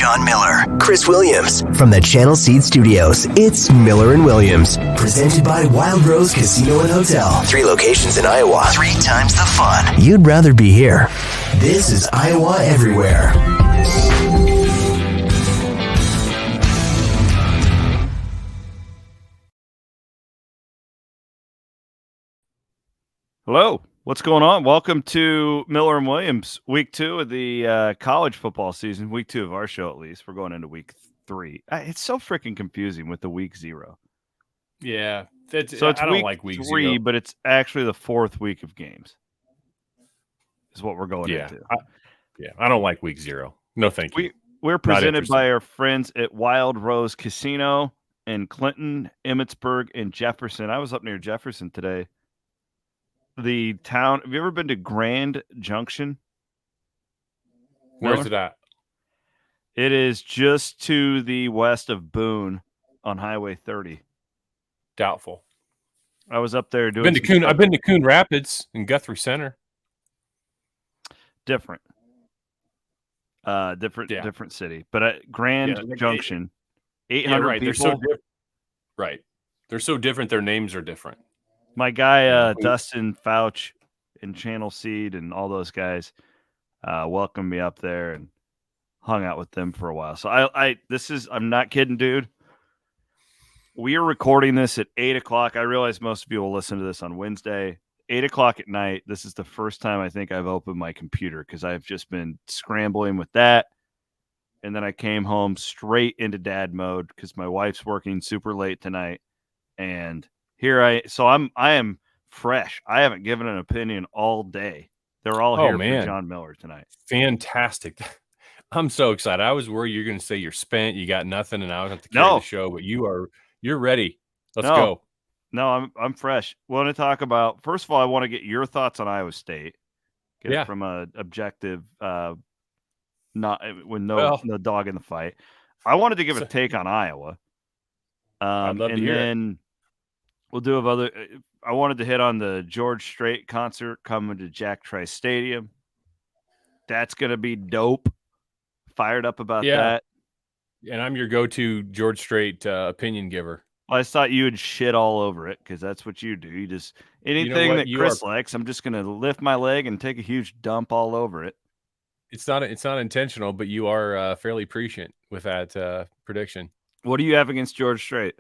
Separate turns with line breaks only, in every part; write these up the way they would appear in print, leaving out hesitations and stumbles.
Jon Miller, Chris Williams. From the Channel Seed Studios, it's Miller and Williams. Presented by Wild Rose Casino and Hotel. 3 locations in Iowa. 3 times the fun. You'd rather be here. This is Iowa Everywhere.
Hello, what's going on? Welcome to Miller and Williams, week 2 of the college football season. Week 2 of our show, at least. We're going into week 3. It's so freaking confusing with the week 0.
Yeah,
so it's
I don't
week
like week
3,
0.
but it's actually the 4th week of games. Is what we're going into.
I don't like week 0. No, thank you.
We're presented by our friends at Wild Rose Casino in Clinton, Emmitsburg, and Jefferson. I was up near Jefferson today. The town. Have you ever been to Grand Junction?
Where's it at?
It is just to the west of Boone on Highway 30.
Doubtful.
I was up there doing.
I've been to Coon Rapids and Guthrie Center.
Different. Different city. But at Grand Junction, 800 people.
They're so different. Their names are different.
My guy, Dustin Fouch and Channel Seed and all those guys welcomed me up there and hung out with them for a while. So I'm not kidding, dude. We are recording this at 8 o'clock. I realize most of you will listen to this on Wednesday, 8 o'clock at night. This is the first time I think I've opened my computer because I've just been scrambling with that. And then I came home straight into dad mode because my wife's working super late tonight. And I am fresh. I haven't given an opinion all day. They're all here for Jon Miller tonight.
Fantastic. I'm so excited. I was worried you're going to say you're spent, you got nothing, and I was going to carry the show, but you're ready. Let's go.
No, I'm fresh. Want to talk about, first of all, I want to get your thoughts on Iowa State. Get it from an objective, not with no dog in the fight. I wanted to give a take on Iowa.
I'd love to hear it.
We'll do I wanted to hit on the George Strait concert coming to Jack Trice Stadium. That's going to be dope. Fired up about that.
And I'm your go-to George Strait opinion giver.
Well, I thought you would shit all over it because that's what you do. You just anything that Chris likes, I'm just going to lift my leg and take a huge dump all over it.
It's not intentional, but you are fairly prescient with that prediction.
What do you have against George Strait?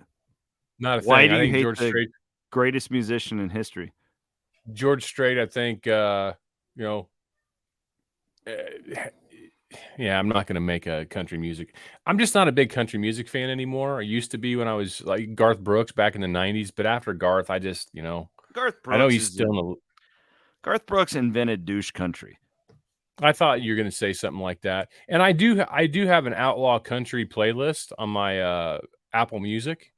Not a thing.
Why do you hate George Strait? Greatest musician in history?
George Strait, I think, I'm not going to make a country music. I'm just not a big country music fan anymore. I used to be when I was like Garth Brooks back in the 90s, but after Garth, I just,
Garth Brooks.
I know he's still
Garth Brooks invented douche country.
I thought you were going to say something like that. And I do have an outlaw country playlist on my Apple Music.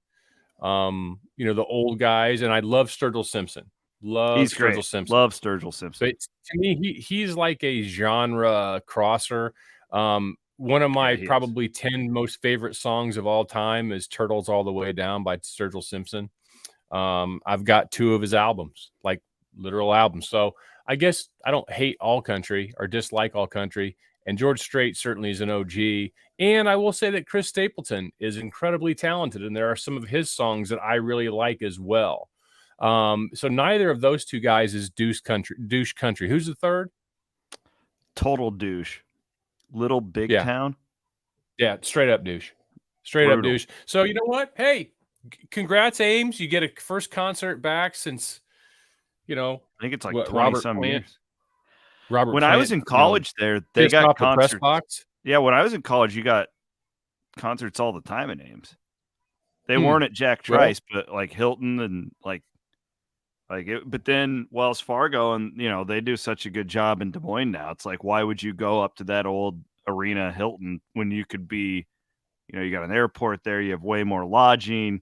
The old guys, and I love Sturgill Simpson.
He's great. Simpson. Love Sturgill Simpson.
But to me, he's like a genre crosser. One of my probably 10 most favorite songs of all time is Turtles All the Way Down by Sturgill Simpson. I've got 2 of his albums, like literal albums. So I guess I don't hate all country or dislike all country. And George Strait certainly is an OG. And I will say that Chris Stapleton is incredibly talented. And there are some of his songs that I really like as well. So neither of those 2 guys is douche country. Who's the third?
Total douche. Little Big Town.
Yeah, straight up douche. Straight up douche. So you know what? Hey, congrats, Ames. You get a first concert back since, I
think it's like 20-some years.
Robert
when Plant, I was in college there, they got concerts.
The press box.
Yeah, when I was in college, you got concerts all the time at Ames. They weren't at Jack Trice, but like Hilton and but then Wells Fargo, and they do such a good job in Des Moines now. It's like, why would you go up to that old arena Hilton when you could be, you got an airport there, you have way more lodging.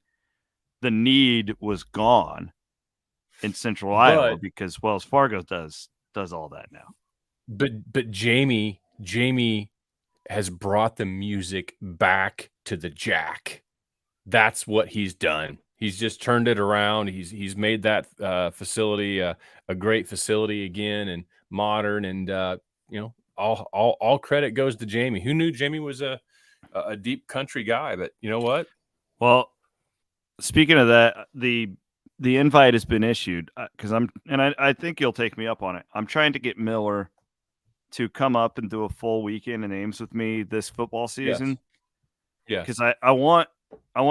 The need was gone in Central Iowa because Wells Fargo does all that now.
But Jamie has brought the music back to the Jack. That's what he's done. He's just turned it around. He's made that facility a great facility again and modern. And all credit goes to Jamie. Who knew Jamie was a a deep country guy, but you know what?
Well, speaking of that, the invite has been issued because I think you'll take me up on it. I'm trying to get Miller to come up and do a full weekend in Ames with me this football season.
Yes.
Because I want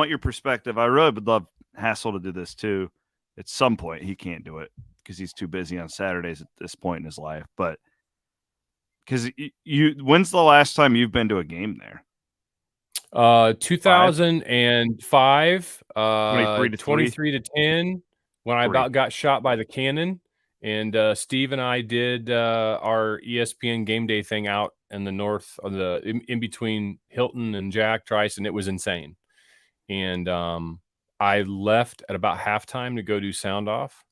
your perspective. I really would love Hassel to do this too. At some point, he can't do it because he's too busy on Saturdays at this point in his life. But because when's the last time you've been to a game there?
2005,
23
to 10, when I about got shot by the cannon. And Steve and I did our ESPN game day thing out in the north of in between Hilton and Jack Trice, and it was insane. And I left at about halftime to go do sound off.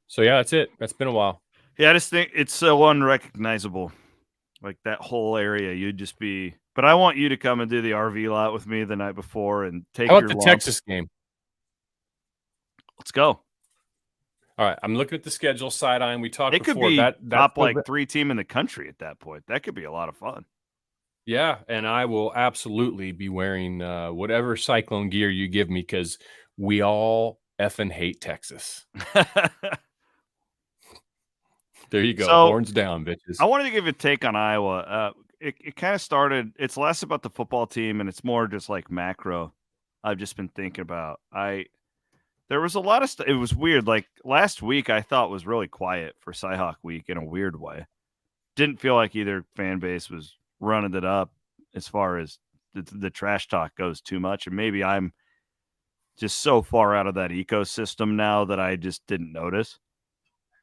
So yeah, that's it. That's been a while.
Yeah, I just think it's so unrecognizable. Like that whole area, you'd just be. But I want you to come and do the RV lot with me the night before and take
How
your
about the Texas game?
Let's go.
All right, I'm looking at the schedule. Sideline. We talked.
It could
before.
be
That's
top like 3 team in the country at that point. That could be a lot of fun.
Yeah, and I will absolutely be wearing whatever Cyclone gear you give me because we all effing hate Texas. There you go.
So,
horns down, bitches.
I wanted to give you a take on Iowa. It kind of started. It's less about the football team and it's more just like macro. I've just been thinking about. There was a lot of stuff. It was weird. Like last week, I thought was really quiet for Cyhawk Week in a weird way. Didn't feel like either fan base was running it up as far as the trash talk goes too much. And maybe I'm just so far out of that ecosystem now that I just didn't notice.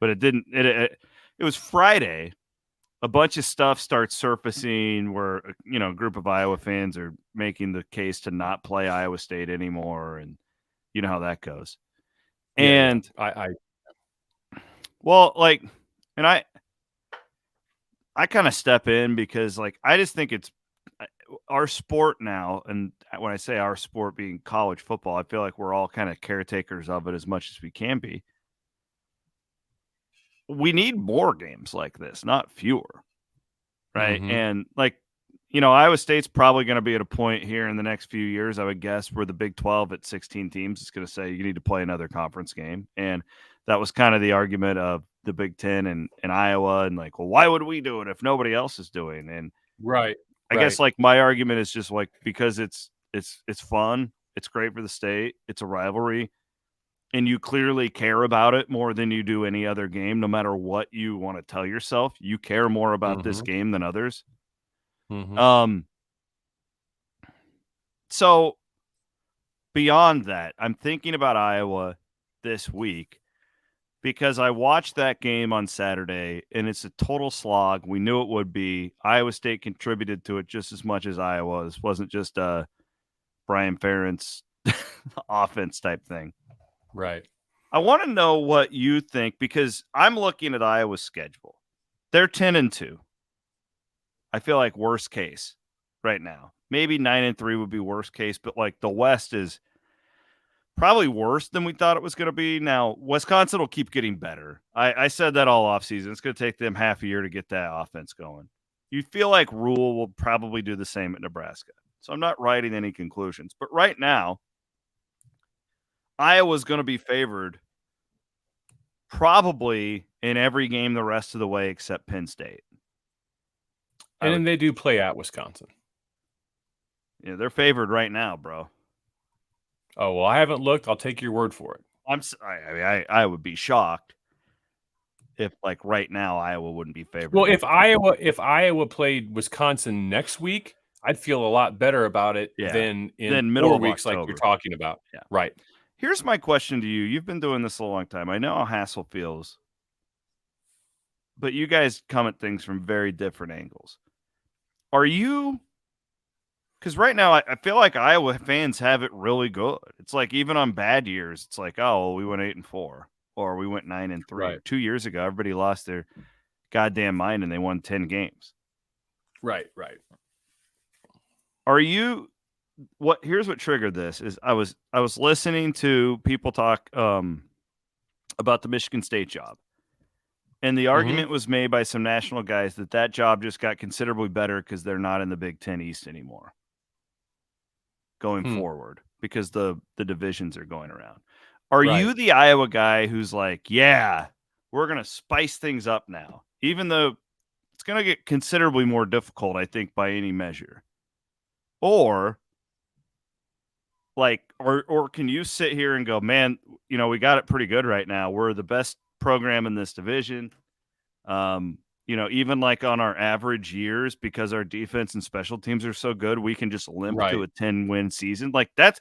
But it didn't. It was Friday. A bunch of stuff starts surfacing where, a group of Iowa fans are making the case to not play Iowa State anymore. And you know how that goes. And I kind of step in because I just think it's our sport now. And when I say our sport being college football, I feel like we're all kind of caretakers of it as much as we can be. We need more games like this, not fewer. Right.
Mm-hmm.
And Iowa State's probably going to be at a point here in the next few years, I would guess, where the Big 12 at 16 teams is going to say you need to play another conference game. And that was kind of the argument of the Big 10 and Iowa. And why would we do it if nobody else is doing? And
right.
I guess my argument is just because it's fun. It's great for the state. It's a rivalry. And you clearly care about it more than you do any other game, no matter what you want to tell yourself. You care more about this game than others.
Mm-hmm.
So beyond that, I'm thinking about Iowa this week because I watched that game on Saturday and it's a total slog. We knew it would be. Iowa State contributed to it just as much as Iowa. This wasn't just a Brian Ferentz offense type thing.
Right.
I want to know what you think because I'm looking at Iowa's schedule. They're 10-2. I feel like worst case right now. Maybe 9-3 would be worst case, but the West is probably worse than we thought it was going to be. Now, Wisconsin will keep getting better. I said that all offseason. It's going to take them half a year to get that offense going. You feel like Rule will probably do the same at Nebraska. So I'm not writing any conclusions. But right now, Iowa's going to be favored probably in every game the rest of the way except Penn State.
And then they do play at Wisconsin.
Yeah, they're favored right now, bro.
Oh, well, I haven't looked. I'll take your word for it.
I would be shocked if right now Iowa wouldn't be favored.
Well, if Iowa played Wisconsin next week, I'd feel a lot better about it than in
middle
4
of
weeks
October.
like you're talking about.
Yeah.
Right.
Here's my question to you. You've been doing this a long time. I know how Hassel feels, but you guys come at things from very different angles. Are you – because right now I feel like Iowa fans have it really good. It's even on bad years, it's we went 8-4 or we went 9-3.
Right.
2 years ago, everybody lost their goddamn mind and they won 10 games.
Right.
Are you – here's what triggered this is I was listening to people talk about the Michigan State job. And the argument was made by some national guys that job just got considerably better because they're not in the Big Ten East anymore. going forward because the divisions are going around. Are
Right.
you the Iowa guy who's like, yeah, we're going to spice things up now, even though it's going to get considerably more difficult, I think, by any measure? Or like, or can you sit here and go, man, you know, we got it pretty good right now. We're the best program in this division. You know, even like on our average years, because our defense and special teams are so good, we can just limp to a 10-win season. Like that's,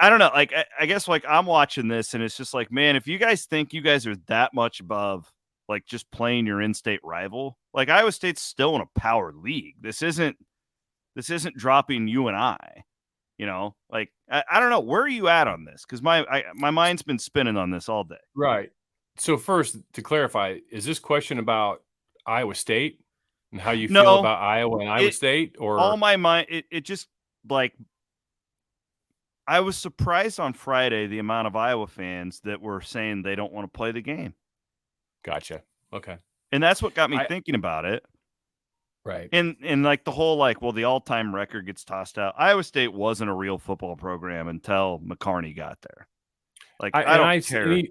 I don't know. Like, I guess like I'm watching this and it's just like, man, if you guys think you guys are that much above, like just playing your in-state rival, like Iowa State's still in a power league. This isn't dropping you and I, you know, like, I don't know. Where are you at on this? Cause my mind's been spinning on this all day.
Right. So first, to clarify, is this question about Iowa State and how you feel about Iowa and Iowa State? Or
all my mind, it just like, I was surprised on Friday the amount of Iowa fans that were saying they don't want to play the game.
Gotcha. Okay.
And that's what got me thinking about it.
Right.
And like the whole like, well, the all-time record gets tossed out. Iowa State wasn't a real football program until McCarney got there. Like I don't care.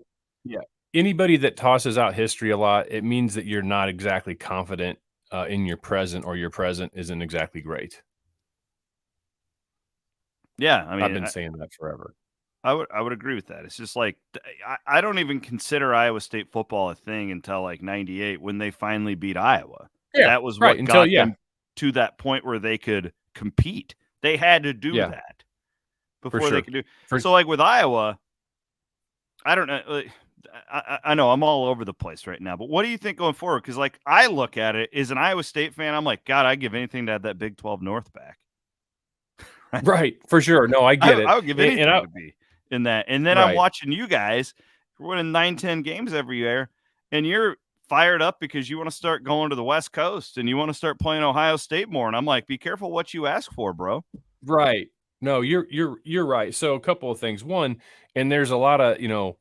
Anybody that tosses out history a lot, it means that you're not exactly confident in your present, or your present isn't exactly great.
Yeah, I mean,
I've been saying that forever.
I would agree with that. It's just like I don't even consider Iowa State football a thing until like '98 when they finally beat Iowa.
Yeah,
that was what got them to that point where they could compete. They had to do that before they could do. So like with Iowa, I don't know. Like, I know I'm all over the place right now, but what do you think going forward? Because like I look at it as an Iowa State fan, I'm like, God, I'd give anything to have that Big 12 North back.
Right, for sure. No, I get it.
I would give anything to be in that. And then I'm watching you guys winning 9-10 games every year, and you're fired up because you want to start going to the West Coast and you want to start playing Ohio State more. And I'm like, be careful what you ask for, bro.
Right. No, you're right. So a couple of things. One, and there's a lot of, you know,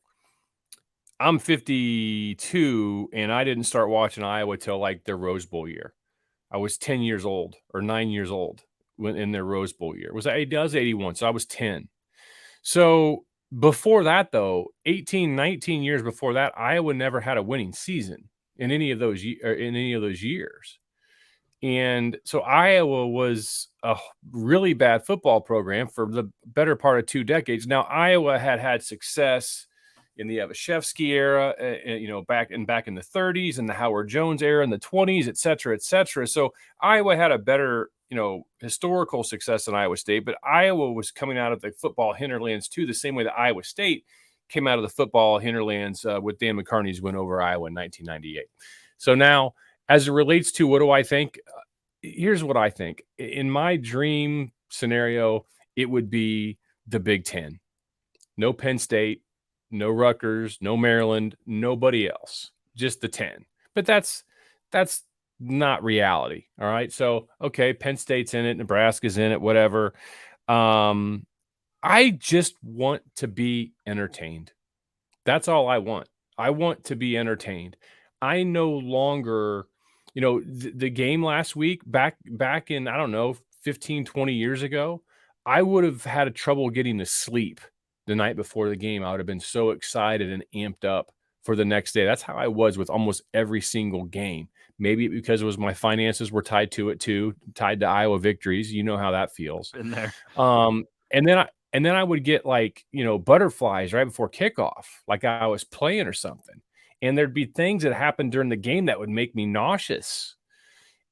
I'm 52 and I didn't start watching Iowa till like their Rose Bowl year. I was 10 years old or 9 years old when in their Rose Bowl year. It was 81, so I was 10. So before that, though, 18, 19 years before that, Iowa never had a winning season in any of those years. And so Iowa was a really bad football program for the better part of 2 decades. Now, Iowa had success in the Evashevsky era, you know, back in the 30s and the Howard Jones era in the 20s, et cetera, et cetera. So Iowa had a better, you know, historical success than Iowa State, but Iowa was coming out of the football hinterlands too, the same way that Iowa State came out of the football hinterlands with Dan McCartney's win over Iowa in 1998. So now, as it relates to what do I think, here's what I think. In my dream scenario, it would be the Big Ten. No Penn State, no Rutgers, no Maryland, nobody else, just the 10. But that's not reality. All right. So, okay, Penn State's in it, Nebraska's in it, whatever. I just want to be entertained. That's all I want. I want to be entertained. I no longer, you know, the game last week, back in, I don't know, 15, 20 years ago, I would have had trouble getting to sleep the night before the game. I would have been so excited and amped up for the next day. That's how I was with almost every single game. Maybe because it was my finances were tied to it too, tied to Iowa victories. You know how that feels.
Been there.
And then I would get like, you know, butterflies right before kickoff, like I was playing or something. And there'd be things that happened during the game that would make me nauseous.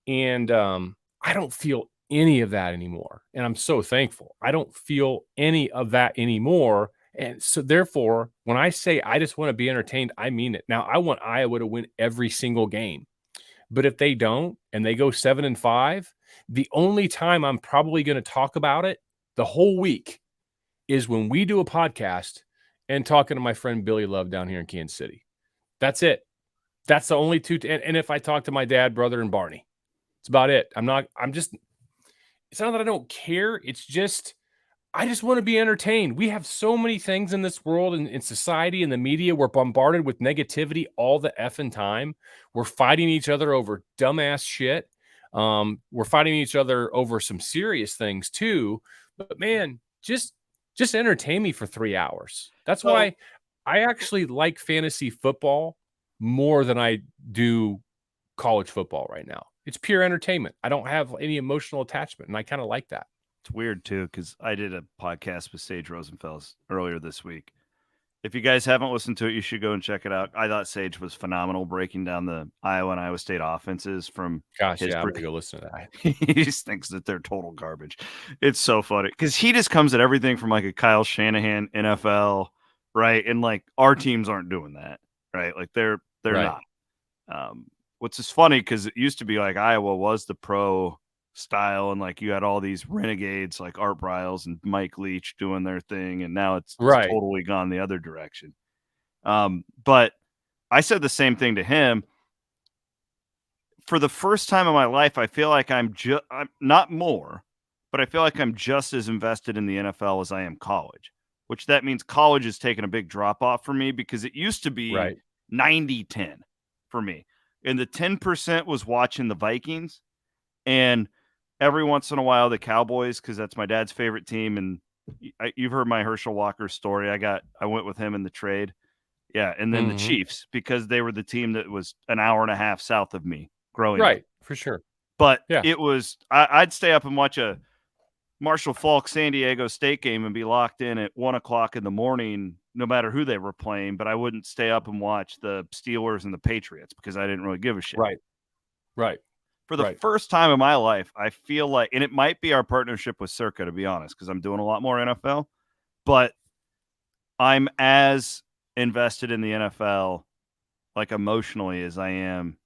And I don't feel any of that anymore. And I'm so thankful. I don't feel any of that anymore. And so therefore, when I say I just want to be entertained, I mean it. Now, I want Iowa to win every single game. But if they don't and they go 7-5, the only time I'm probably going to talk about it the whole week is when we do a podcast and talking to my friend Billy Love down here in Kansas City. That's it. That's the only two. And if I talk to my dad, brother, and Barney, it's about it. it's not that I don't care. It's just, I just want to be entertained. We have so many things in this world and in society and the media. We're bombarded with negativity all the effing time. We're fighting each other over dumbass shit. We're fighting each other over some serious things too. But man, just entertain me for 3 hours. That's why I actually like fantasy football more than I do college football right now. It's pure entertainment. I don't have any emotional attachment, and I kind of like that.
It's weird too, because I did a podcast with Sage Rosenfels earlier this week. If you guys haven't listened to it, you should go and check it out. I thought Sage was phenomenal breaking down the Iowa and Iowa State offenses from
I'm gonna go listen to that.
He just thinks that they're total garbage. It's so funny because he just comes at everything from like a Kyle Shanahan NFL, right? And like our teams aren't doing that, right? Like they're
Right.
not. What's just funny because it used to be like Iowa was the pro style, and like you had all these renegades like Art Briles and Mike Leach doing their thing, and now it's totally gone the other direction. But I said the same thing to him. For the first time in my life, I feel like I'm not more, but I feel like I'm just as invested in the NFL as I am college, which that means college is taking a big drop off for me because it used to be 90-10 for me. And the 10% was watching the Vikings and every once in a while the Cowboys, because that's my dad's favorite team. And you've heard my Herschel Walker story. I went with him in the trade. Yeah. And then the Chiefs, because they were the team that was an hour and a half south of me growing up.
For sure.
But it was I'd stay up and watch a Marshall Faulk San Diego State game and be locked in at 1:00 in the morning, no matter who they were playing. But I wouldn't stay up and watch the Steelers and the Patriots because I didn't really give a shit.
Right.
For the first time in my life, I feel like, and it might be our partnership with Circa, to be honest, because I'm doing a lot more NFL, but I'm as invested in the NFL, like emotionally, as I am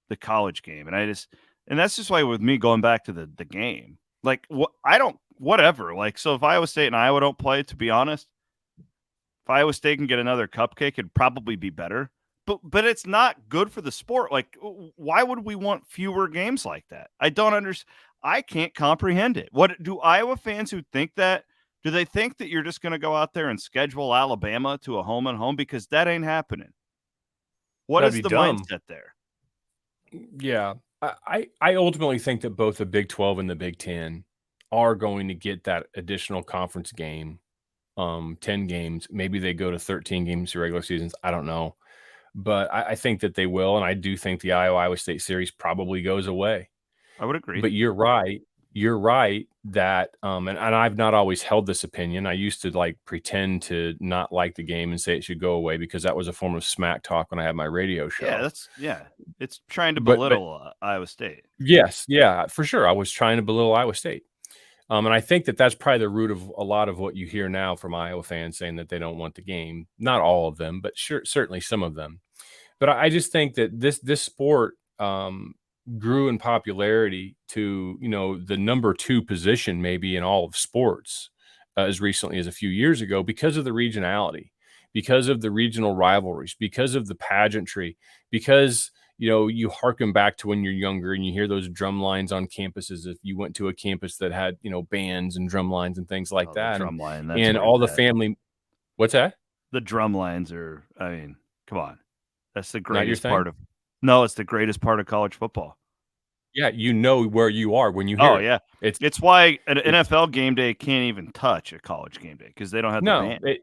the college game. And that's just why with me going back to the game, like whatever. Like, so if Iowa State and Iowa don't play, to be honest, if Iowa State can get another cupcake, it'd probably be better. But it's not good for the sport. Like, why would we want fewer games like that? I don't understand. I can't comprehend it. What do Iowa fans who think that, do they think that you're just going to go out there and schedule Alabama to a home and home? Because that ain't happening. What is the mindset there?
Yeah. I ultimately think that both the Big 12 and the Big 10 are going to get that additional conference game, 10 games. Maybe they go to 13 games for regular seasons. I don't know. But I think that they will, and I do think the Iowa State series probably goes away.
I would agree.
But you're right. You're right that, and I've not always held this opinion. I used to like pretend to not like the game and say it should go away because that was a form of smack talk when I had my radio show.
It's trying to belittle Iowa State.
Yes, yeah, for sure. I was trying to belittle Iowa State. And I think that that's probably the root of a lot of what you hear now from Iowa fans saying that they don't want the game. Not all of them, but certainly some of them. But I just think that this sport grew in popularity to, the number 2 position maybe in all of sports as recently as a few years ago because of the regionality, because of the regional rivalries, because of the pageantry, because you harken back to when you're younger and you hear those drum lines on campuses. If you went to a campus that had, bands and drum lines and things like that.
Drum line,
and all the family. What's that?
The drum lines are, come on. That's the greatest part of. No, it's the greatest part of college football.
Yeah, where you are when you hear it.
Yeah. It's why an NFL game day can't even touch a college game day because they don't have the band.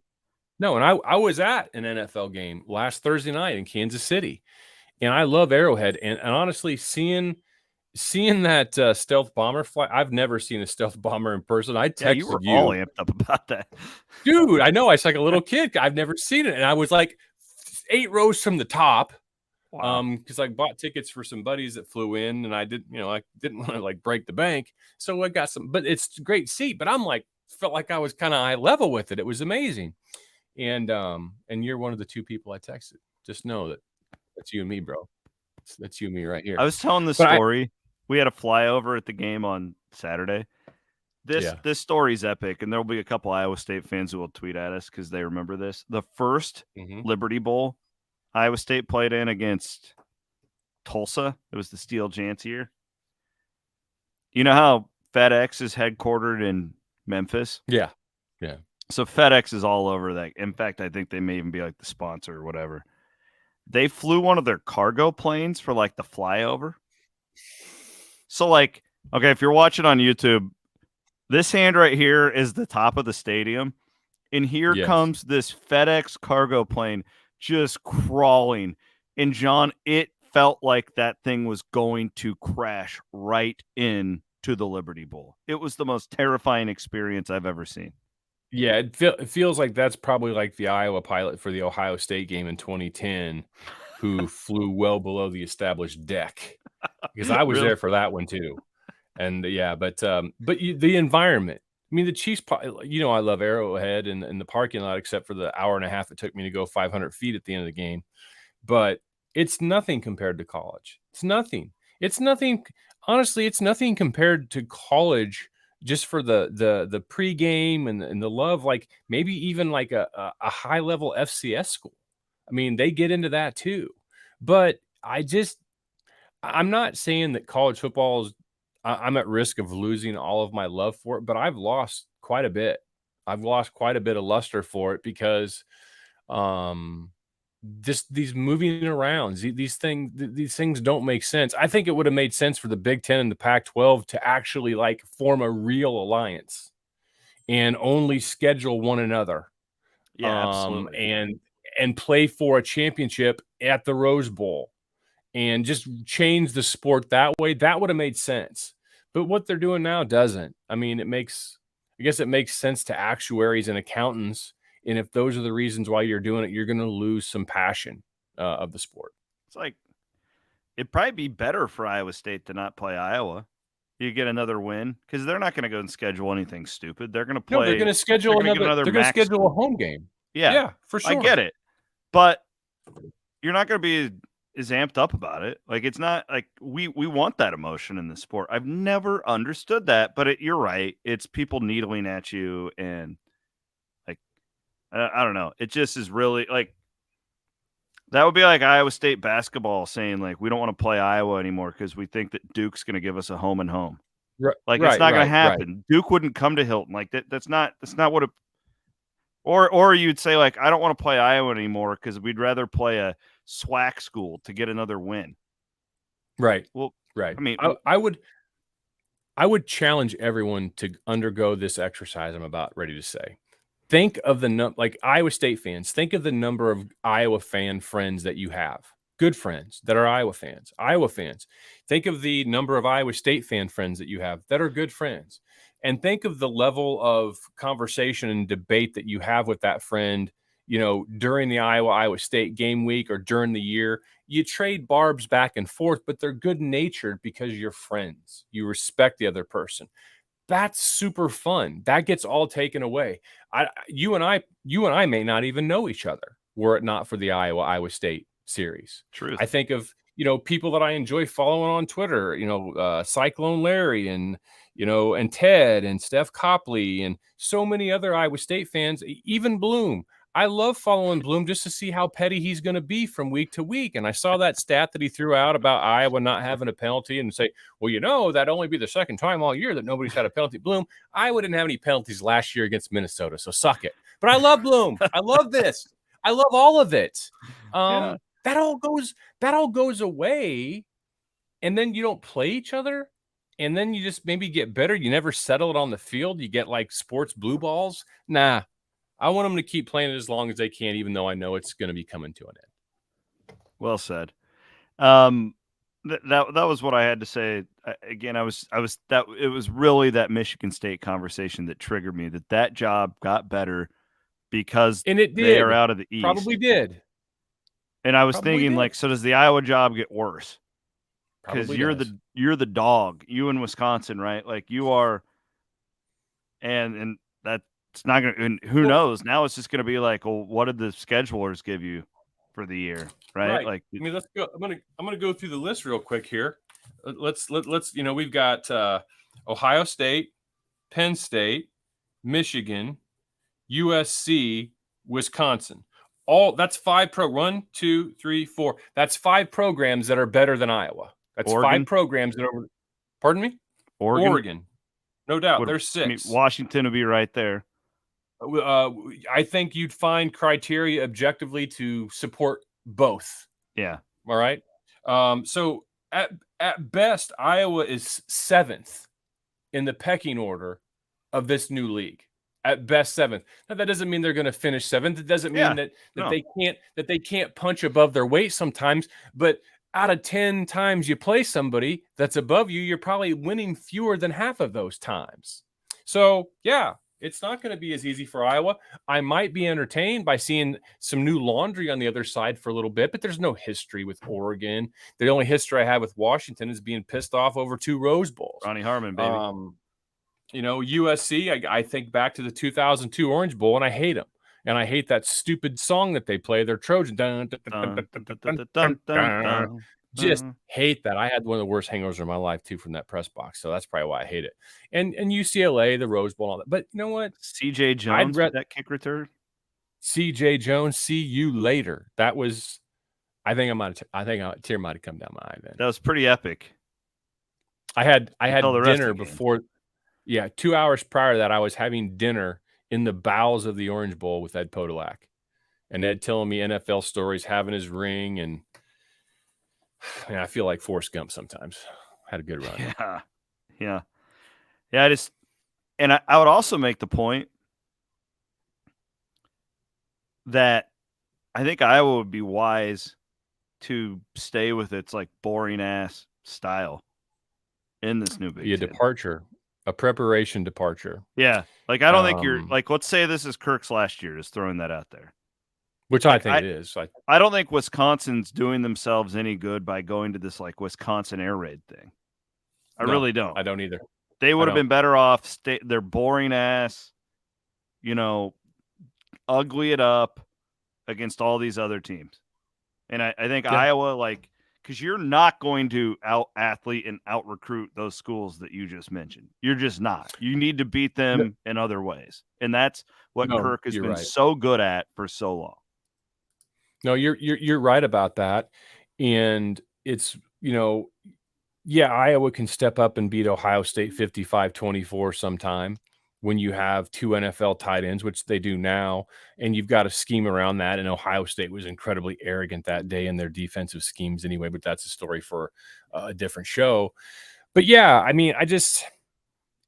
No, and I was at an NFL game last Thursday night in Kansas City. And I love Arrowhead, and honestly, seeing that stealth bomber fly, I've never seen a stealth bomber in person. I texted
you were all amped up about that,
dude. I know. I was like a little kid. I've never seen it, and I was like 8 rows from the top, because I bought tickets for some buddies that flew in, and I didn't want to like break the bank, so I got some. But it's a great seat. But I'm like, felt like I was kind of high level with it. It was amazing, and you're one of the 2 people I texted. Just know that. That's you and me, bro. That's you and me right here.
I was telling the story. We had a flyover at the game on Saturday. This story's epic, and there'll be a couple Iowa State fans who will tweet at us because they remember this. The first Liberty Bowl Iowa State played in against Tulsa. It was the Steel Giants year. You know how FedEx is headquartered in Memphis?
Yeah.
So FedEx is all over that. In fact, I think they may even be like the sponsor or whatever. They flew one of their cargo planes for like the flyover. So like, okay, if you're watching on YouTube, this hand right here is the top of the stadium. And here comes this FedEx cargo plane just crawling. And John, it felt like that thing was going to crash right into the Liberty Bowl. It was the most terrifying experience I've ever seen.
Yeah, it feels like that's probably like the Iowa pilot for the Ohio State game in 2010, who flew well below the established deck. Because I was there for that one too. And yeah, but the environment. I mean, the Chiefs, I love Arrowhead and the parking lot, except for the hour and a half it took me to go 500 feet at the end of the game. But it's nothing compared to college. It's nothing. It's nothing. Honestly, it's nothing compared to college. Just for the pregame and the love, like maybe even like a high level FCS school. I mean, they get into that too. But I'm not saying that college football is. I'm at risk of losing all of my love for it, but I've lost quite a bit. I've lost quite a bit of luster for it because these moving around, these things don't make sense. I think it would have made sense for the Big Ten and the Pac-12 to actually like form a real alliance and only schedule one another.
Yeah, absolutely.
And play for a championship at the Rose Bowl and just change the sport that way. That would have made sense. But what they're doing now doesn't. I mean, I guess it makes sense to actuaries and accountants. And if those are the reasons why you're doing it, you're going to lose some passion of the sport.
It's like, it'd probably be better for Iowa State to not play Iowa. You get another win because they're not going to go and schedule anything stupid. They're going to play.
No, they're going to schedule another. They're going to schedule a home game. Yeah, for sure.
I get it, but you're not going to be as amped up about it. Like, it's not like we want that emotion in the sport. I've never understood that, but you're right. It's people needling at you, and like, I don't know. It just is really like. That would be like Iowa State basketball saying, like, we don't want to play Iowa anymore because we think that Duke's going to give us a home and home.
Right,
like, it's not going to happen. Right. Duke wouldn't come to Hilton. Like, that's not what it – or you'd say, like, I don't want to play Iowa anymore because we'd rather play a SWAC school to get another win.
Right.
Well,
right.
I mean –
I would challenge everyone to undergo this exercise I'm about ready to say. Think of like Iowa State fans, think of the number of Iowa fan friends that you have. Good friends that are Iowa fans. Iowa fans. Think of the number of Iowa State fan friends that you have that are good friends. And think of the level of conversation and debate that you have with that friend, during the Iowa State game week or during the year. You trade barbs back and forth, but they're good-natured because you're friends. You respect the other person. That's super fun. That gets all taken away. You and I may not even know each other were it not for the Iowa State series.
Truth.
I think of people that I enjoy following on Twitter. Cyclone Larry and Ted and Steph Copley and so many other Iowa State fans. Even Bloom. I love following Bloom just to see how petty he's going to be from week to week. And I saw that stat that he threw out about Iowa not having a penalty and say, well, that'd only be the second time all year that nobody's had a penalty. Bloom, Iowa didn't have any penalties last year against Minnesota, so suck it. But I love Bloom. I love this. I love all of it. That all goes away, and then you don't play each other, and then you just maybe get better. You never settle it on the field. You get like sports blue balls. Nah. I want them to keep playing it as long as they can, even though I know it's going to be coming to an end.
Well said. That was what I had to say. Again, it was really that Michigan State conversation that triggered me. That job got better because
and it did.
They are out of the East.
Probably did.
And I was thinking, like, so does the Iowa job get worse? Because you're the dog. You in Wisconsin, right? Like you are, and that. It's not going to, and who knows? Now it's just going to be like, well, what did the schedulers give you for the year, right? Like,
I mean, let's go. I'm gonna go through the list real quick here. Let's we've got Ohio State, Penn State, Michigan, USC, Wisconsin. That's 5 1, 2, 3, 4. That's 5 programs that are better than Iowa. That's Oregon. 5 programs that are. Pardon me? Oregon. No doubt. There's 6.
I mean, Washington would be right there.
I think you'd find criteria objectively to support both.
Yeah.
All right. So At best, Iowa is 7th in the pecking order of this new league. At best, 7th. Now, that doesn't mean they're going to finish 7th. It doesn't mean that they can't punch above their weight sometimes. But out of 10 times you play somebody that's above you, you're probably winning fewer than half of those times. So yeah, it's not going to be as easy for Iowa. I might be entertained by seeing some new laundry on the other side for a little bit, but there's no history with Oregon. The only history I have with Washington is being pissed off over 2 Rose Bowls.
Ronnie Harmon, baby.
USC, I think back to the 2002 Orange Bowl, and I hate them. And I hate that stupid song that they play. They're Trojan. Just hate that. I had one of the worst hangovers of my life too from that press box, so that's probably why I hate it. And UCLA, the Rose Bowl, all that. But you know what?
CJ Jones, that kick return.
CJ Jones, see you later. That was, I think a tear might have come down my eye then.
That was pretty epic.
I had dinner before. Yeah, 2 hours prior to that, I was having dinner in the bowels of the Orange Bowl with Ed Podolak, and Ed telling me NFL stories, having his ring, and man, I feel like Forrest Gump sometimes. Had a good run.
Yeah. I would also make the point that I think Iowa would be wise to stay with its like boring ass style in this new Big Ten.
A preparation departure.
Yeah, like I don't think you're like. Let's say this is Kirk's last year. Just throwing that out there.
Which I think it is.
I don't think Wisconsin's doing themselves any good by going to this like Wisconsin air raid thing. I really don't.
I don't either.
They would have been better off. They're boring ass, ugly it up against all these other teams. And I think Iowa, like, because you're not going to out athlete and out recruit those schools that you just mentioned. You're just not. You need to beat them in other ways. And that's what Kirk has been so good at for so long.
No, you're right about that. And it's, Iowa can step up and beat Ohio State 55-24 sometime when you have 2 NFL tight ends, which they do now, and you've got a scheme around that. And Ohio State was incredibly arrogant that day in their defensive schemes anyway, but that's a story for a different show. But yeah, I mean,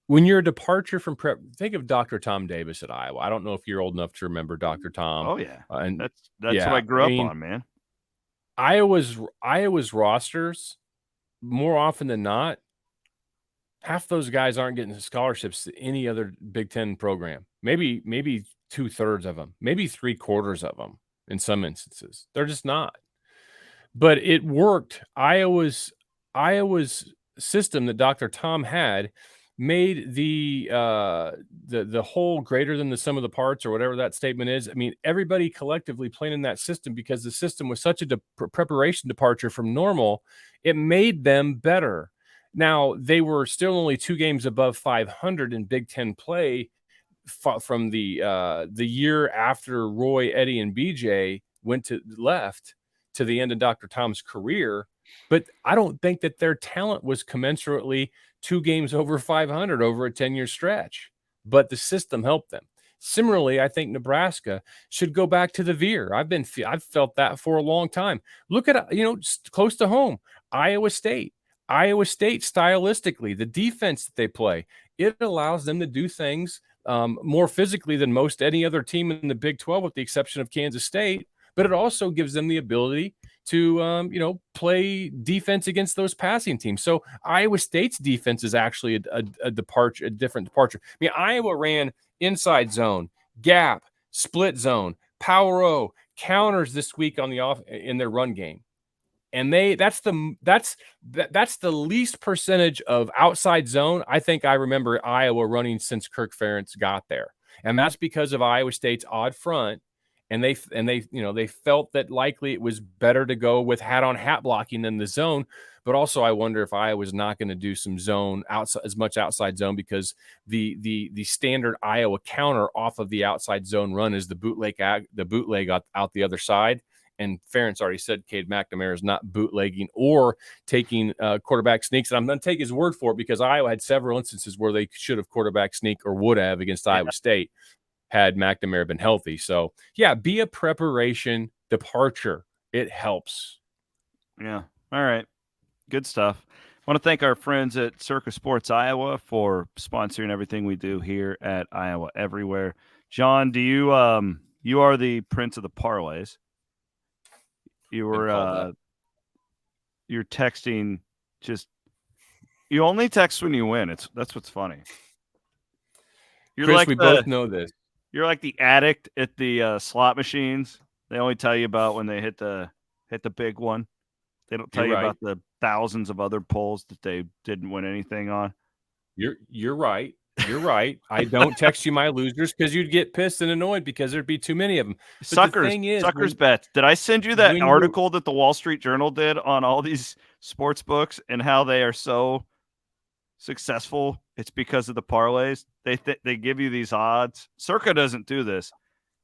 when you're a departure from prep, think of Dr. Tom Davis at Iowa. I don't know if you're old enough to remember Dr. Tom.
Oh yeah. And that's what I grew up on, man.
Iowa's rosters, more often than not, half those guys aren't getting scholarships to any other Big Ten program. Maybe 2/3 of them, maybe 3/4 of them in some instances. They're just not. But it worked. Iowa's system that Dr. Tom had made the whole greater than the sum of the parts, or whatever that statement is. I mean, everybody collectively playing in that system, because the system was such a preparation departure from normal, it made them better. Now, they were still only 2 games above 500 in Big Ten play from the year after Roy, Eddie, and BJ left to the end of Dr. Tom's career. But I don't think that their talent was commensurately 2 games over 500 over a 10-year stretch. But the system helped them. Similarly, I think Nebraska should go back to the veer. I've felt that for a long time. Look at close to home, Iowa State. Iowa State, stylistically, the defense that they play, it allows them to do things more physically than most any other team in the Big 12, with the exception of Kansas State. But it also gives them the ability to, play defense against those passing teams. So Iowa State's defense is actually a different departure. I mean, Iowa ran inside zone, gap, split zone, power O, counters this week in their run game. And that's the least percentage of outside zone I think I remember Iowa running since Kirk Ferentz got there. And that's because of Iowa State's odd front. And they felt that likely it was better to go with hat-on-hat blocking than the zone. But also, I wonder if Iowa's not going to do some zone as much outside zone, because the standard Iowa counter off of the outside zone run is the bootleg out the other side. And Ferentz already said Cade McNamara is not bootlegging or taking quarterback sneaks. And I'm going to take his word for it, because Iowa had several instances where they should have quarterback sneak, or would have, against Iowa State had McNamara been healthy. So, yeah, be a preparation departure. It helps.
Yeah. All right. Good stuff. I want to thank our friends at Circa Sports Iowa for sponsoring everything we do here at Iowa Everywhere. John, do you you are the prince of the parlays. You were you're texting just you only text when you win. That's what's funny. You're
Chris,
like
we both know this.
You're like the addict at the slot machines. They only tell you about when they hit the big one. They don't tell you about the thousands of other polls that they didn't win anything on.
You're right. You're right. I don't text you my losers because you'd get pissed and annoyed because there'd be too many of them. But
Suckers bets. Did I send you that article that the Wall Street Journal did on all these sports books and how they are so successful? It's because of the parlays. They give you these odds. Circa doesn't do this.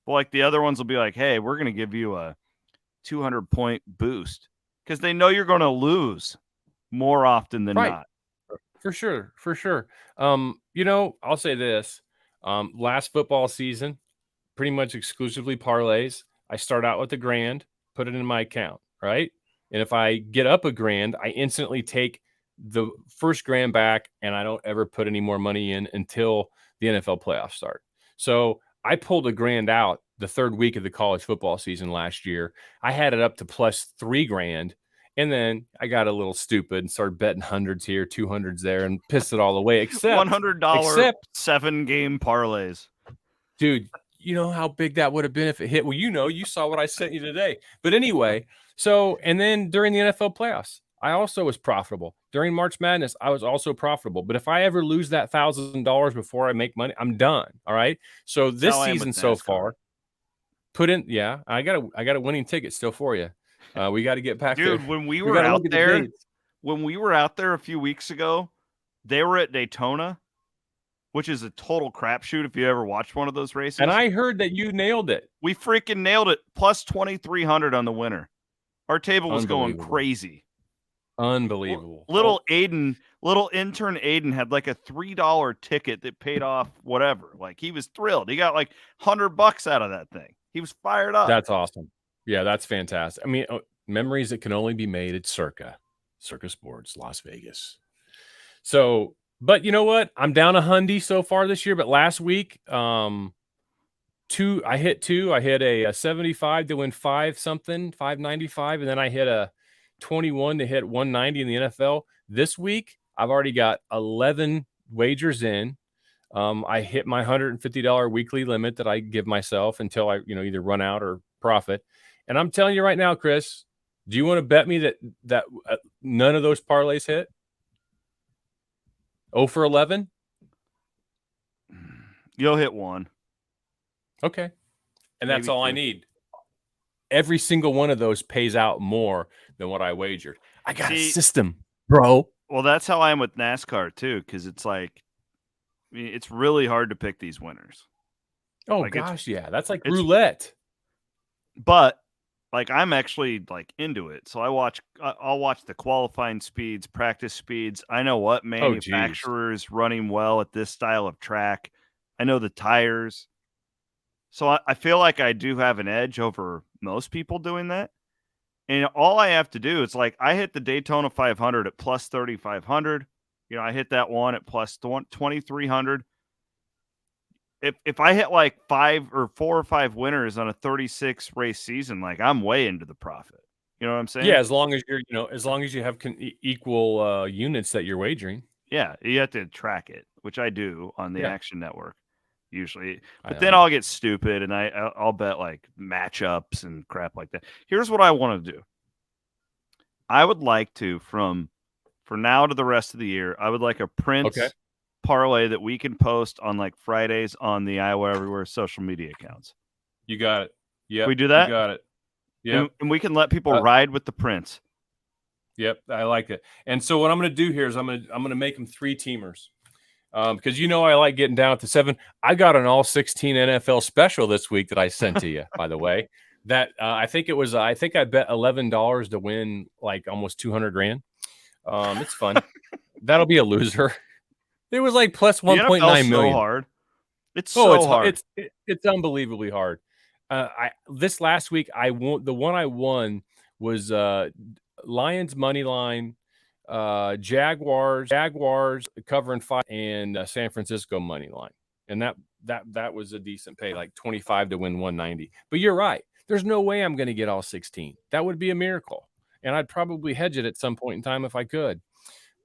But like the other ones will be like, hey, we're going to give you a 200-point boost because they know you're going to lose more often than not.
For sure. I'll say this. Last football season, pretty much exclusively parlays. I start out with the grand, put it in my account, right? And if I get up a grand, I instantly take the first grand back, and I don't ever put any more money in until the NFL playoffs start. So I pulled a grand out the third week of the college football season last year. I had it up to plus $3,000. And then I got a little stupid and started betting hundreds here, 200s there, and pissed it all away. Except
$100 7-game parlays.
Dude, you know how big that would have been if it hit? Well, you saw what I sent you today. But anyway, and then during the NFL playoffs, I also was profitable. During March Madness, I was also profitable. But if I ever lose that $1,000 before I make money, I'm done. All right. So this season so far, I got a winning ticket still for you. We got to get back there.
Dude, when we were out there a few weeks ago, they were at Daytona, which is a total crapshoot if you ever watched one of those races.
And I heard that you nailed it.
We freaking nailed it. Plus 2,300 on the winner. Our table was going crazy.
Unbelievable.
Little intern Aiden had like a $3 ticket that paid off whatever. Like he was thrilled. He got like $100 out of that thing. He was fired up.
That's awesome. Yeah, that's fantastic. I mean, memories that can only be made at Circa Sports, Las Vegas. So, but you know what? I'm down a $100 so far this year. But last week, I hit two. I hit a 75 to win 595, and then I hit a 21 to hit 190 in the NFL. This week, I've already got 11 wagers in. I hit my $150 weekly limit that I give myself until I, either run out or profit. And I'm telling you right now, Chris, do you want to bet me that none of those parlays hit? 0 for 11?
You'll hit one.
Okay. And that's all I need. Every single one of those pays out more than what I wagered. I got a system, bro.
Well, that's how I am with NASCAR, too, because it's like, it's really hard to pick these winners.
Oh, gosh, yeah. That's like roulette.
But like I'm actually like into it. So I'll watch the qualifying speeds, practice speeds. I know what manufacturers running well at this style of track. I know the tires. So I feel like I do have an edge over most people doing that. And all I have to do is like I hit the Daytona 500 at plus 3,500. I hit that one at plus 2,300. If I hit like 4 or 5 winners on a 36 race season, like I'm way into the profit. You know what I'm saying?
Yeah, as long as you have equal units that you're wagering.
Yeah, you have to track it, which I do on the Action Network usually. But then I'll get stupid and I'll bet like matchups and crap like that. Here's what I want to do. I would like to for now to the rest of the year, I would like a Prince parlay that we can post on like Fridays on the Iowa Everywhere social media accounts.
You got it. Yeah.
We do that?
You got it. Yeah.
And we can let people ride with the Prince.
Yep. I like it. And so what I'm going to do here is I'm going to make them 3-teamers. Because I like getting down to 7. I got an all 16 NFL special this week that I sent to you, by the way. That I think I bet $11 to win like almost 200 grand. It's fun. That'll be a loser. It was like plus 1.9 million.
So hard. It's so hard.
It's unbelievably hard. This last week the one I won was Lions money line, Jaguars covering 5, and San Francisco money line. And that was a decent pay, like 25 to win 190. But you're right. There's no way I'm going to get all 16. That would be a miracle. And I'd probably hedge it at some point in time if I could.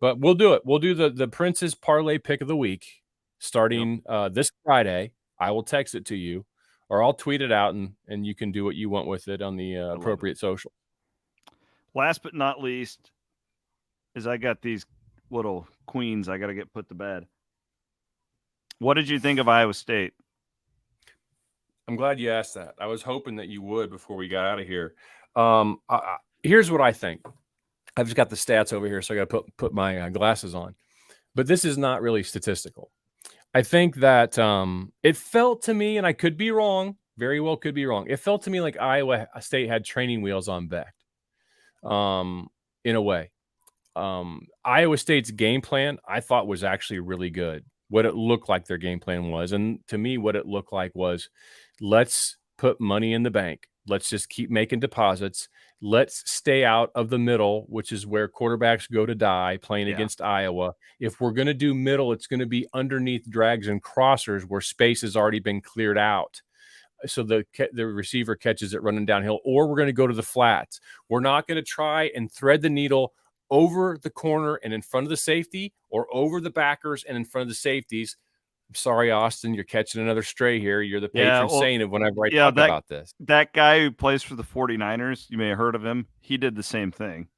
But we'll do it. We'll do the Prince's Parlay pick of the week starting this Friday. I will text it to you, or I'll tweet it out, and you can do what you want with it on the appropriate social.
Last but not least is I got these little queens I got to get put to bed. What did you think of Iowa State?
I'm glad you asked that. I was hoping that you would before we got out of here. Here's what I think. I've just got the stats over here, so I got to put my glasses on. But this is not really statistical. I think that it felt to me, and I could be wrong, very well could be wrong. It felt to me like Iowa State had training wheels on Becht, in a way. Iowa State's game plan, I thought, was actually really good. What it looked like their game plan was. And to me, what it looked like was, let's put money in the bank. Let's just keep making deposits. Let's stay out of the middle, which is where quarterbacks go to die playing against Iowa. If we're going to do middle, it's going to be underneath drags and crossers where space has already been cleared out. So the receiver catches it running downhill, or we're going to go to the flats. We're not going to try and thread the needle over the corner and in front of the safety, or over the backers and in front of the safeties. I'm sorry, Austin, you're catching another stray here. You're the patron saint of whenever I talk about this.
That guy who plays for the 49ers, you may have heard of him. He did the same thing.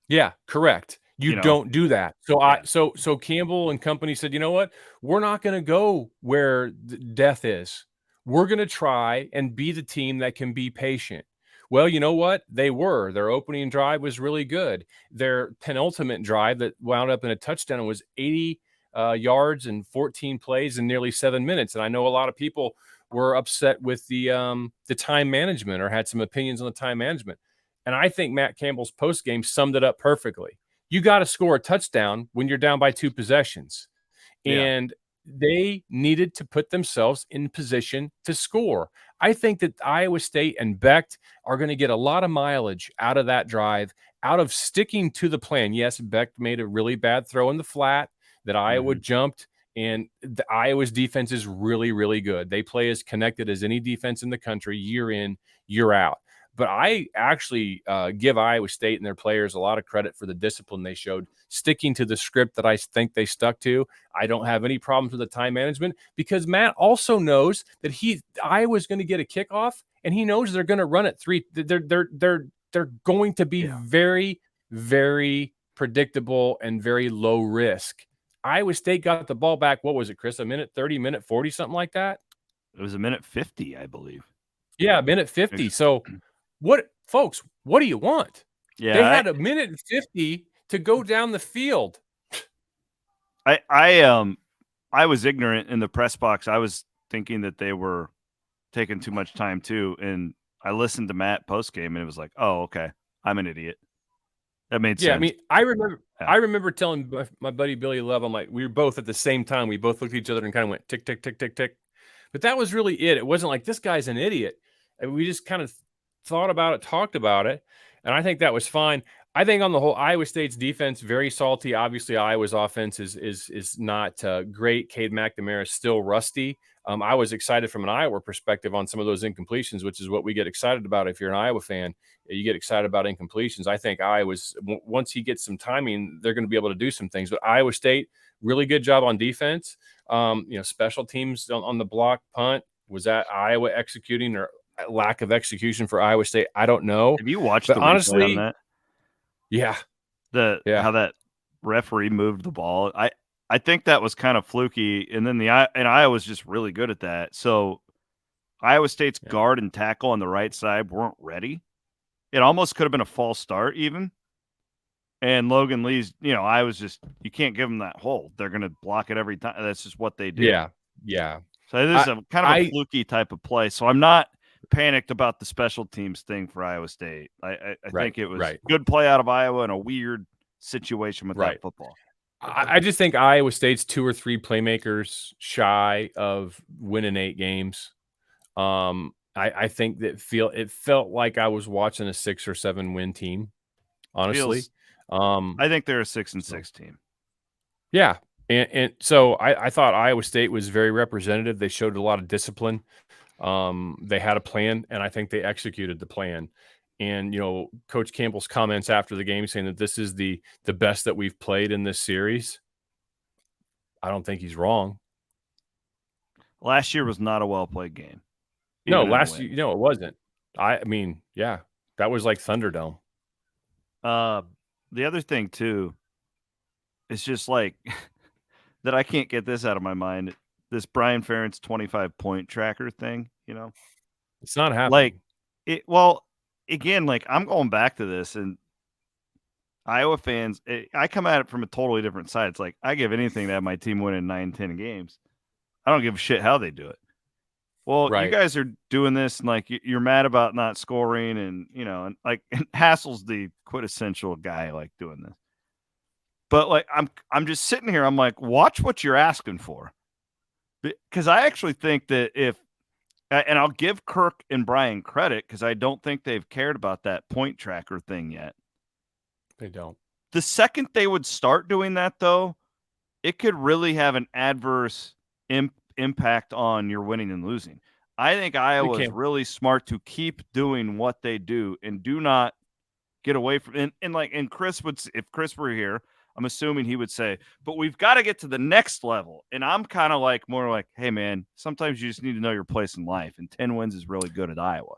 Yeah, correct. You don't do that. So so Campbell and company said, you know what? We're not going to go where death is. We're going to try and be the team that can be patient. Well, you know what? They were. Their opening drive was really good. Their penultimate drive that wound up in a touchdown was 80 yards and 14 plays in nearly 7 minutes. And I know a lot of people were upset with the time management, or had some opinions on the time management. And I think Matt Campbell's postgame summed it up perfectly. You got to score a touchdown when you're down by 2 possessions. And they needed to put themselves in position to score. I think that Iowa State and Becht are going to get a lot of mileage out of that drive, out of sticking to the plan. Yes, Becht made a really bad throw in the flat that Iowa jumped, and Iowa's defense is really, really good. They play as connected as any defense in the country, year in, year out. But I actually give Iowa State and their players a lot of credit for the discipline they showed, sticking to the script that I think they stuck to. I don't have any problems with the time management, because Matt also knows that Iowa's going to get a kickoff, and he knows they're going to run it 3. They're going to be very, very predictable and very low risk. Iowa State got the ball back. What was it, Chris? A minute 30, minute 40, something like that?
It was a minute 50, I believe.
Yeah, minute 50. So what do you want?
Yeah,
they had a minute and 50 to go down the field.
I was ignorant in the press box. I was thinking that they were taking too much time too, and I listened to Matt post game, and it was like, oh, okay, I'm an idiot. That made sense.
Yeah, I mean, I remember telling my buddy Billy Love, I'm like, we were both at the same time. We both looked at each other and kind of went tick, tick, tick, tick, tick. But that was really it. It wasn't like, this guy's an idiot. And we just kind of thought about it, talked about it, and I think that was fine. I think on the whole, Iowa State's defense, very salty. Obviously, Iowa's offense is not great. Cade McNamara is still rusty. I was excited from an Iowa perspective on some of those incompletions, which is what we get excited about. If you're an Iowa fan, you get excited about incompletions. I think Iowa's, once he gets some timing, they're going to be able to do some things. But Iowa State, really good job on defense. Special teams on the block punt. Was that Iowa executing, or lack of execution for Iowa State? I don't know.
Have you watched the honestly on that?
Yeah.
How that referee moved the ball. I think that was kind of fluky, and then Iowa's just really good at that. So Iowa State's guard and tackle on the right side weren't ready. It almost could have been a false start even. And Logan Lee's, I was just, you can't give them that hole. They're going to block it every time. That's just what they do.
Yeah.
So this is a kind of a fluky type of play. So I'm not panicked about the special teams thing for Iowa State. I think it was good play out of Iowa in a weird situation with that football.
I just think Iowa State's 2 or 3 playmakers shy of winning 8 games. I think that it felt like I was watching a 6 or 7 win team. Honestly,
I think they're a 6-6 team.
Yeah. And so I thought Iowa State was very representative. They showed a lot of discipline. They had a plan, and I think they executed the plan. And, Coach Campbell's comments after the game saying that this is the best that we've played in this series, I don't think he's wrong.
Last year was not a well-played game.
No, last year, it wasn't. I mean, yeah, that was like Thunderdome.
The other thing, too, is just like that I can't get this out of my mind. This Brian Ferentz 25-point tracker thing,
It's not happening.
Again, I'm going back to this, and Iowa fans, I come at it from a totally different side. It's like I give anything to have my team winning 9-10 games. I don't give a shit how they do it. Well,
Right.
You guys are doing this, and you're mad about not scoring, and and Hassel's the quintessential guy doing this. But I'm just sitting here. I'm like, watch what you're asking for, because I actually think that and I'll give Kirk and Brian credit because I don't think they've cared about that point tracker thing yet.
They don't.
The second they would start doing that, though, it could really have an adverse impact on your winning and losing. I think Iowa is really smart to keep doing what they do and do not get away from. And Chris if Chris were here, I'm assuming he would say, but we've got to get to the next level. And I'm kind of more like, hey, man, sometimes you just need to know your place in life. And 10 wins is really good at Iowa.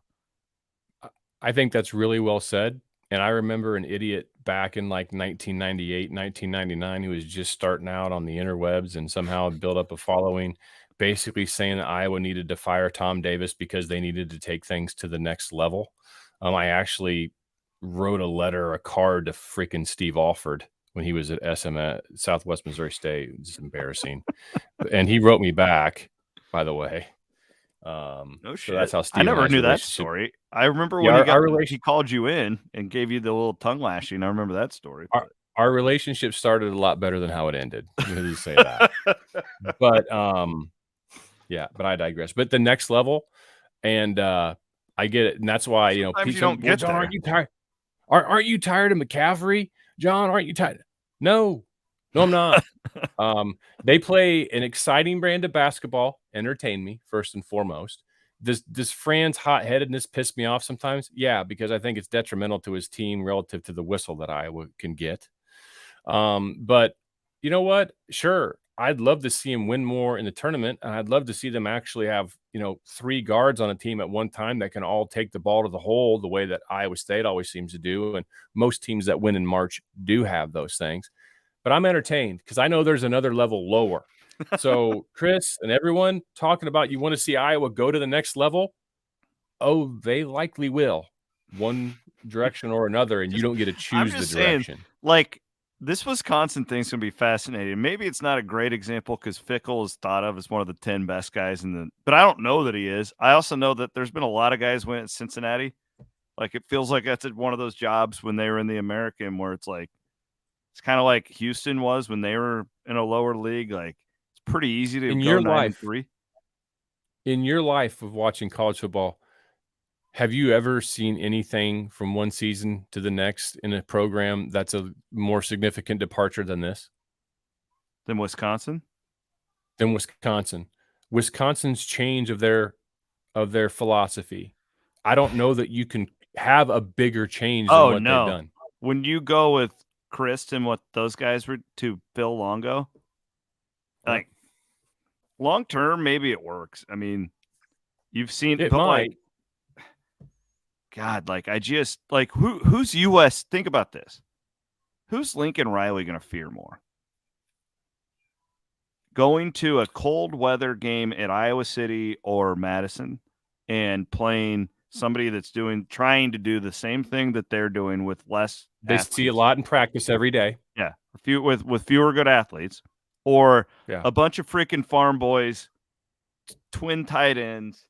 I think that's really well said. And I remember an idiot back in 1998, 1999, who was just starting out on the interwebs and somehow built up a following, basically saying that Iowa needed to fire Tom Davis because they needed to take things to the next level. I actually wrote a card to freaking Steve Alford when he was at SMS, Southwest Missouri State. It's embarrassing. And he wrote me back, by the way.
No shit.
So that's how Steve
I never knew that story. I remember when he called you in and gave you the little tongue lashing. I remember that story.
Our relationship started a lot better than how it ended. Let me say that. But yeah, but I digress. But the next level, and I get it, and that's why
Sometimes you don't get
John,
there.
aren't you tired? Aren't you tired of McCaffrey, John? Aren't you tired? No, I'm not. They play an exciting brand of basketball, entertain me first and foremost. Does Fran's hot-headedness piss me off sometimes? Yeah, because I think it's detrimental to his team relative to the whistle that Iowa can get. But you know what? Sure, I'd love to see him win more in the tournament, and I'd love to see them actually have 3 guards on a team at one time that can all take the ball to the hole the way that Iowa State always seems to do, and most teams that win in March do have those things. But I'm entertained because I know there's another level lower. So Chris and everyone talking about you want to see Iowa go to the next level. Oh, they likely will, one direction or another, and you don't get to choose the direction.
This Wisconsin thing's going to be fascinating. Maybe it's not a great example because Fickle is thought of as one of the 10 best guys but I don't know that he is. I also know that there's been a lot of guys win at Cincinnati. It feels like that's one of those jobs when they were in the American where it's kind of like Houston was when they were in a lower league. It's pretty easy to go 9-3.
In your life of watching college football, have you ever seen anything from one season to the next in a program that's a more significant departure than this?
Than Wisconsin?
Wisconsin's change of their philosophy. I don't know that you can have a bigger change than what they've done.
When you go with Chris and what those guys were to Phil Longo, long term, maybe it works. I mean, you've seen
it, might.
God, I just who's US? Think about this. Who's Lincoln Riley going to fear more? Going to a cold weather game at Iowa City or Madison and playing somebody that's trying to do the same thing that they're doing with less.
They
athletes.
See a lot in practice every day.
Yeah, with fewer good athletes, or a bunch of freaking farm boys, twin tight ends,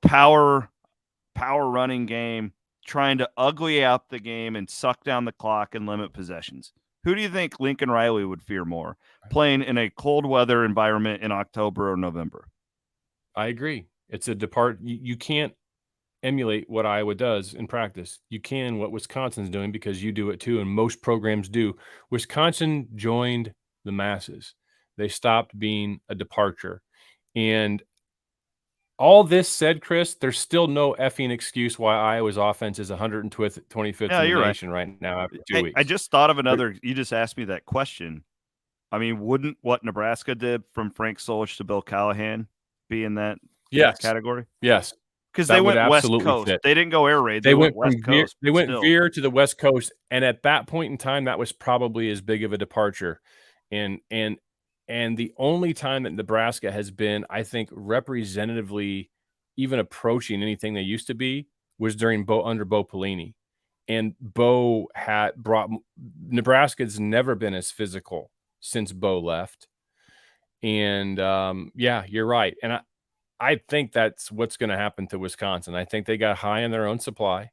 power running game, trying to ugly out the game and suck down the clock and limit possessions. Who do you think Lincoln Riley would fear more, playing in a cold weather environment in October or November?
I agree. It's a you can't, emulate what Iowa does in practice. You can what Wisconsin's doing because you do it too, and most programs do. Wisconsin joined the masses. They stopped being a departure. And all this said, Chris, there's still no effing excuse why Iowa's offense is 125th in the nation right now after 2 weeks.
I just thought of another. You just asked me that question. I mean, wouldn't what Nebraska did from Frank Solich to Bill Callahan be in that category?
Yes.
Because they went West Coast. They didn't go air raid. They went West Coast.
They went veer to the West Coast. And at that point in time, that was probably as big of a departure. And the only time that Nebraska has been, I think, representatively even approaching anything they used to be was during under Bo Pelini. And Bo had brought Nebraska's never been as physical since Bo left. And you're right. And I think that's what's going to happen to Wisconsin. I think they got high on their own supply.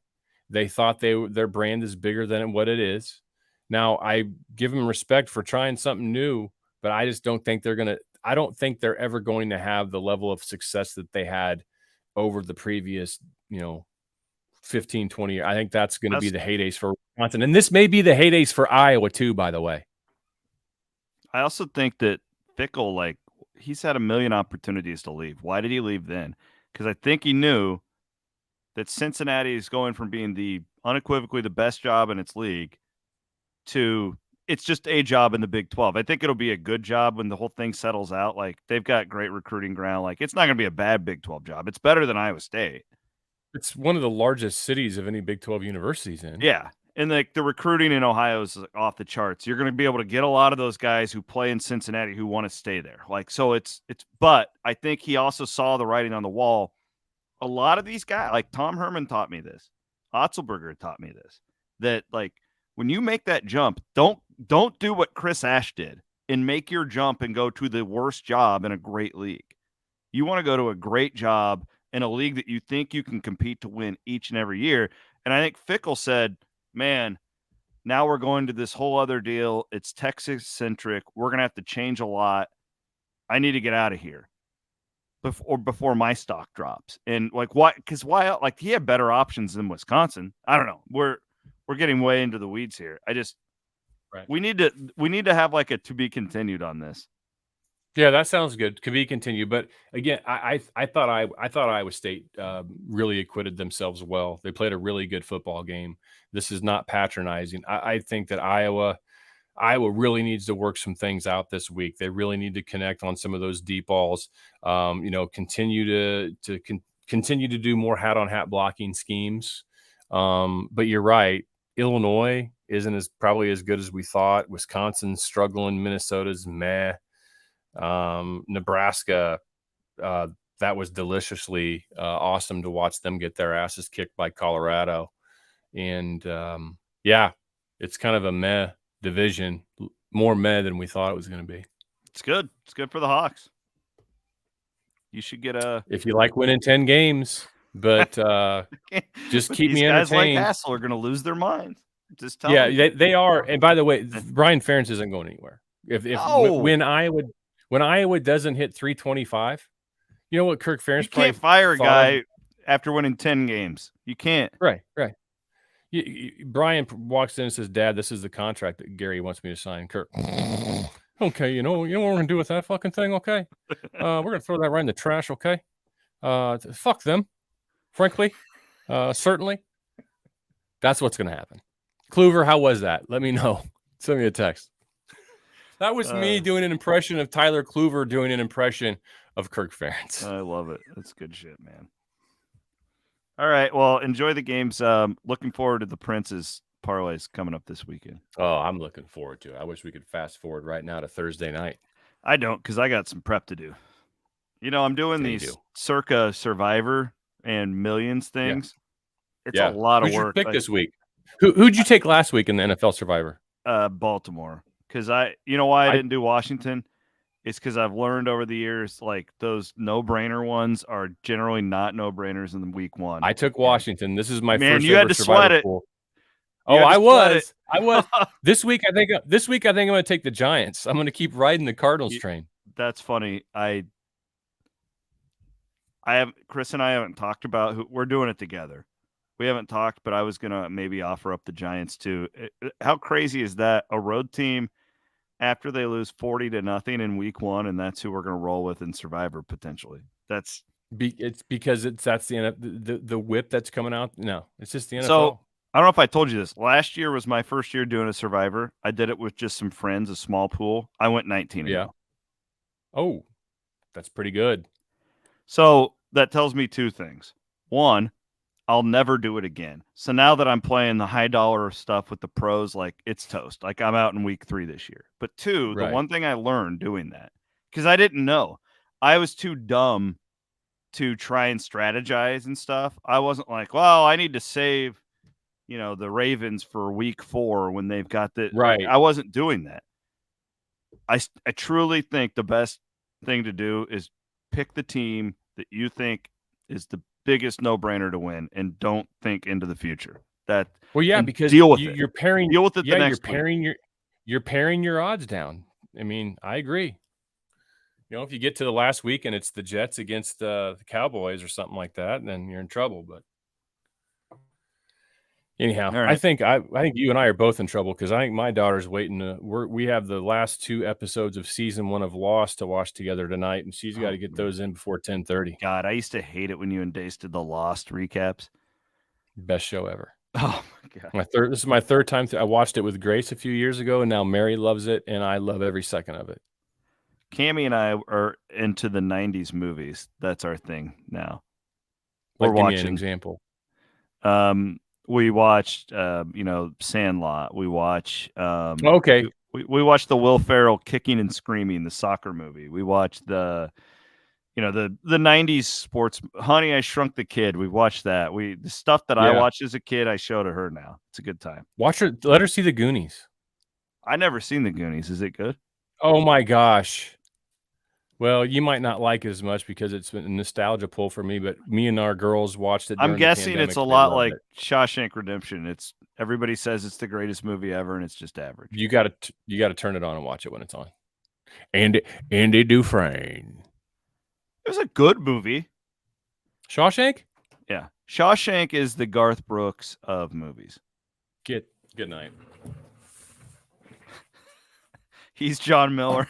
They thought their brand is bigger than what it is. Now, I give them respect for trying something new, but I just don't think I don't think they're ever going to have the level of success that they had over the previous, 15, 20 years. I think that's going to be the heydays for Wisconsin. And this may be the heydays for Iowa too, by the way.
I also think that Fickell, he's had a million opportunities to leave. Why did he leave then? Because I think he knew that Cincinnati is going from being the unequivocally the best job in its league to it's just a job in the Big 12. I think it'll be a good job when the whole thing settles out. They've got great recruiting ground. It's not going to be a bad Big 12 job. It's better than Iowa State.
It's one of the largest cities of any Big 12 universities in.
Yeah. And the recruiting in Ohio is off the charts. You're going to be able to get a lot of those guys who play in Cincinnati who want to stay there. But I think he also saw the writing on the wall. A lot of these guys, like Tom Herman taught me this. Otzelberger taught me this, that when you make that jump, don't do what Chris Ash did and make your jump and go to the worst job in a great league. You want to go to a great job in a league that you think you can compete to win each and every year. And I think Fickell said, man, now we're going to this whole other deal. It's Texas-centric. We're going to have to change a lot. I need to get out of here before my stock drops. And why? Because why? He had better options than Wisconsin. I don't know. We're getting way into the weeds here. We need to have a to be continued on this.
Yeah, that sounds good. Could be continued, but again, I thought Iowa State really acquitted themselves well. They played a really good football game. This is not patronizing. I think that Iowa really needs to work some things out this week. They really need to connect on some of those deep balls. Continue to do more hat on hat blocking schemes. But you're right. Illinois isn't probably as good as we thought. Wisconsin's struggling. Minnesota's meh. Nebraska, that was deliciously awesome to watch them get their asses kicked by Colorado. And it's kind of a meh division, more meh than we thought it was going to be.
It's good. It's good for the Hawks. You should get
if you like winning 10 games, but just keep me entertained.
These guys like Hassel are going to lose their minds. Just tell
me. They are. And by the way, Brian Ferentz isn't going anywhere. When Iowa doesn't hit 325, you know what Kirk Ferentz
can't fire a guy after winning 10 games. You can't.
Right. Brian walks in and says, "Dad, this is the contract that Gary wants me to sign." Kirk, okay, you know what we're gonna do with that fucking thing? Okay, we're gonna throw that right in the trash. Okay, fuck them. Frankly, certainly, that's what's gonna happen. Kluver, how was that? Let me know. Send me a text. That was me doing an impression of Tyler Kluver doing an impression of Kirk Ferentz.
I love it. That's good shit, man. All right. Well, enjoy the games. Looking forward to the Prince's parlays coming up this weekend.
Oh, I'm looking forward to it. I wish we could fast forward right now to Thursday night.
I don't, because I got some prep to do. I'm doing these circa Survivor and Millions things.
Yeah.
It's a lot of
Who's
work.
Your pick this week? Who'd you take last week in the NFL Survivor?
Baltimore. Because I didn't do Washington? It's because I've learned over the years, those no-brainer ones are generally not no-brainers in week one.
I took Washington. This is my first
you had to sweat it.
Pool. I was. This week I think I'm going to take the Giants. I'm going to keep riding the Cardinals train.
That's funny. Chris and I haven't talked about who we're doing it together. We haven't talked, but I was gonna maybe offer up the Giants too. How crazy is that? A road team after they lose 40-0 in week 1, and that's who we're gonna roll with in Survivor potentially.
It's because that's the whip that's coming out. No, it's just the NFL.
So I don't know if I told you this. Last year was my first year doing a Survivor. I did it with just some friends, a small pool. I went 19-0.
Yeah. Oh, that's pretty good.
So that tells me 2 things. 1, I'll never do it again. So now that I'm playing the high dollar stuff with the pros, like it's toast. Like I'm out in week 3 this year. But 2, the one thing I learned doing that, because I didn't know, I was too dumb to try and strategize and stuff. I wasn't like, well, I need to save, the Ravens for week 4 when they've got the
right.
I wasn't doing that. I truly think the best thing to do is pick the team that you think is the biggest no-brainer to win, and don't think into the future.
Because
deal with
you're pairing.
Deal with it.
Yeah,
the next
you're paring your odds down. I mean, I agree. If you get to the last week and it's the Jets against the Cowboys or something like that, then you're in trouble. But anyhow, right. I think you and I are both in trouble because I think my daughter's waiting. We have the last 2 episodes of season 1 of Lost to watch together tonight, and she's got to get those in before 10:30.
God, I used to hate it when you and Dace did the Lost recaps.
Best show ever.
Oh my God!
This is my 3rd time. I watched it with Grace a few years ago, and now Mary loves it, and I love every second of it.
Cammie and I are into the 90s movies. That's our thing now.
We're watching an example.
We watched, Sandlot. We watch.
Okay.
We watched the Will Ferrell Kicking and Screaming, the soccer movie. We watched the 90s sports. Honey, I Shrunk the Kid. We watched that. The stuff that I watched as a kid, I show to her now. It's a good time.
Watch her. Let her see the Goonies.
I never seen the Goonies. Is it good?
Oh my gosh. Well, you might not like it as much because it's been a nostalgia pull for me, but me and our girls watched it.
I'm guessing it's a lot like Shawshank Redemption. Everybody says it's the greatest movie ever, and it's just average.
You got to turn it on and watch it when it's on. Andy Dufresne.
It was a good movie.
Shawshank?
Yeah. Shawshank is the Garth Brooks of movies.
Good night.
He's Jon Miller.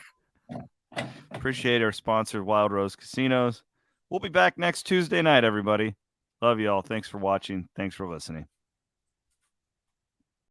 Appreciate our sponsor, Wild Rose Casinos. We'll be back next Tuesday night, everybody. Love you all. Thanks for watching. Thanks for listening.